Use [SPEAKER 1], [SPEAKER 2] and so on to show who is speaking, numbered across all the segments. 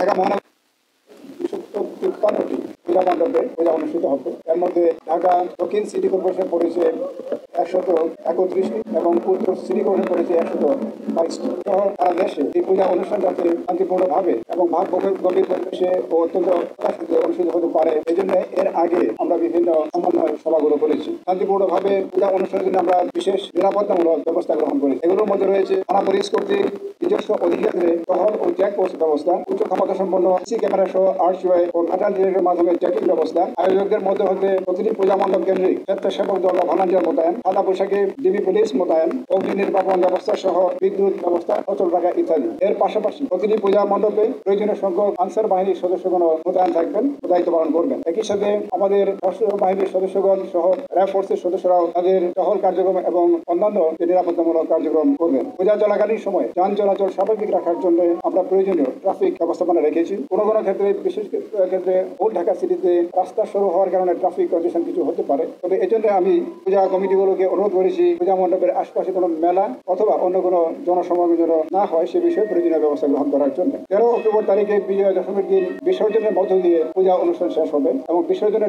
[SPEAKER 1] ঢাকা মহানগর 253টি পূজা মণ্ডপে পূজা অনুষ্ঠিত হবে। এর মধ্যে ঢাকা দক্ষিণ সিটি কর্পোরেশন পড়েছে 131টি এবং উত্তর সিটি কর্পোরেশন পড়েছে 122টি। সহ সারা দেশে এই পূজা অনুষ্ঠান যাতে শান্তিপূর্ণভাবে এবং গম্ভীর পরিবেশে ও অত্যন্ত অনুষ্ঠিত হতে পারে, এই জন্য এর আগে আমরা বিভিন্ন সমন্বয় সভাগুলো করেছি। শান্তিপূর্ণভাবে পূজা অনুষ্ঠানের জন্য আমরা বিশেষ নিরাপত্তামূলক ব্যবস্থা গ্রহণ করি। এগুলোর মধ্যে রয়েছে থানা পুলিশ কর্তৃক নিজস্ব অধিকারে টহল ও চেকপোস্ট ব্যবস্থা, উচ্চ ক্ষমতা সম্পন্ন সিসি ক্যামেরা সহ আরটিআই ও মেটাল ডিটেক্টরের মাধ্যমে চেকিং ব্যবস্থা, আয়োজকদের মধ্যে হতে প্রতিটি পূজা মণ্ডপ কেন্দ্রিক স্বেচ্ছাসেবক দল বা ভলান্টিয়ার মোতায়েন, সাদা পোশাকে ডিবি পুলিশ মোতায়েন, অগ্নি নির্বাপন ব্যবস্থা সহ বিদ্যুৎ ব্যবস্থা অচল রাখা ইত্যাদি। এর পাশাপাশি প্রতিটি পূজা মণ্ডপে প্রয়োজনীয় সংখ্যক আনসার বাহিনীর সদস্যগণ মোতায়েন থাকবেন ও দায়িত্ব পালন করবেন। একই সাথে আমাদের সশস্ত্র বাহিনীর সদস্যগণ সহ র্যাব ফোর্সের সদস্যরাও তাদের টহল কার্যক্রম এবং অন্যান্য নিরাপত্তামূলক কার্যক্রম করবেন। পূজা চলাকালীন সময় যান চলাচল স্বাভাবিক রাখার জন্য আমরা প্রয়োজনীয় ট্রাফিক ব্যবস্থাপনা রেখেছি। কোনো কোনো ক্ষেত্রে, বিশেষ ক্ষেত্রে ওল্ড ঢাকা সিটিতে রাস্তা সরু হওয়ার কারণে ট্রাফিক কন্ডিশন কিছু হতে পারে। তবে এজন্য আমি পূজা কমিটিগুলোকে অনুরোধ করেছি পূজা মণ্ডপের আশপাশে কোনো মেলা অথবা অন্য কোনো জনসমাগম যেন না হয় সে বিষয়ে প্রয়োজনীয় ব্যবস্থা গ্রহণ করার জন্য। 13 অক্টোবর তারিখে বিজয়া দশমীর দিন বিসর্জনের মধ্য দিয়ে পূজা অনুষ্ঠান শেষ হবে এবং বিসর্জনে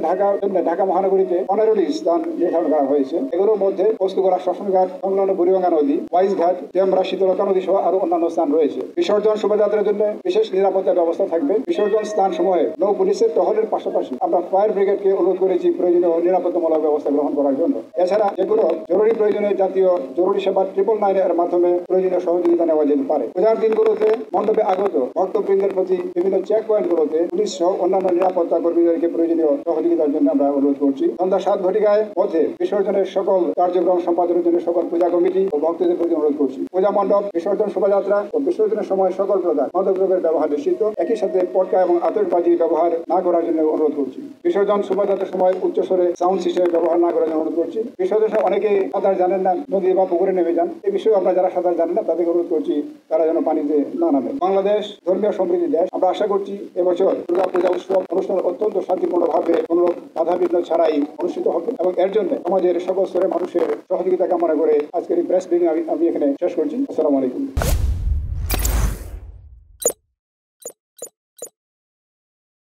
[SPEAKER 1] ঢাকা মহানগরীতে 15টি স্থান নির্ধারণ করা হয়েছে। এগুলোর মধ্যে বস্তুগড়া শ্মশানঘাট, সংলগ্ন বুড়িভাঙ্গা নদী, ওয়াইজঘাট, ডেমরা শীতলতা নদী সহ আরো অন্যান্য স্থান রয়েছে। বিসর্জন শোভাযাত্রার জন্য বিশেষ নিরাপত্তা ব্যবস্থা থাকবে। বিসর্জন স্থান সময়ে নৌ পুলিশের টহলের পাশাপাশি আমরা ফায়ার ব্রিগেডকে অনুরোধ করেছি প্রয়োজনীয় নিরাপত্তামূলক ব্যবস্থা গ্রহণ করার জন্য। এছাড়া যেগুলো জরুরি প্রয়োজনে জাতীয় জরুরি সেবা 999 এর মাধ্যমে প্রয়োজনীয় সহযোগিতা নেওয়া যেতে পারে। পূজার দিনগুলোতে মণ্ডপে আগত ভক্তবৃন্দের প্রতি বিভিন্ন চেক পয়েন্টগুলোতে পুলিশ সহ অন্যান্য নিরাপত্তা কর্মীদেরকে প্রয়োজনীয় সহযোগিতার জন্য আমরা অনুরোধ করছি। সন্ধ্যা 7 ঘটিকায় মধ্যে বিসর্জনের সকল কার্যক্রম সম্পাদনের জন্য সকল পূজা কমিটি ও ভক্তদের প্রতি অনুরোধ করছি। পূজা মণ্ডপ, বিসর্জন শোভাযাত্রা ও বিসর্জনের সময় সকল প্রকার মাদকদ্রব্যের ব্যবহার নিষিদ্ধ। একই সাথে পটকা এবং আতশবাজি ব্যবহার না করার জন্য অনুরোধ করছি। বিসর্জন শোভাযাত্রার সময় উচ্চস্বরে সাউন্ড সিস্টেম ব্যবহার না করার জন্য অনুরোধ করছি। বিসর্জনে অনেকে সাঁতার জানেন না, নদী বা পুকুরে নেমে যান। এই বিষয়ে আমরা যারা সাঁতার জানেন না তাদেরকে অনুরোধ করছি তারা যেন পানিতে না নামে। বাংলাদেশ ধর্মীয় সমৃদ্ধি দেশ। আমরা আশা করছি এবছর দুর্গা পূজা উৎসব অনুষ্ঠান অত্যন্ত শান্তিপূর্ণভাবে কোনো বাধা বিঘ্ন ছাড়াই অনুষ্ঠিত হবে এবং এর জন্য সমাজের সকল স্তরের মানুষের সহযোগিতা কামনা করে আজকের এই প্রেস ব্রিফিং আমি এখানে শেষ করছি। আসসালামু আলাইকুম।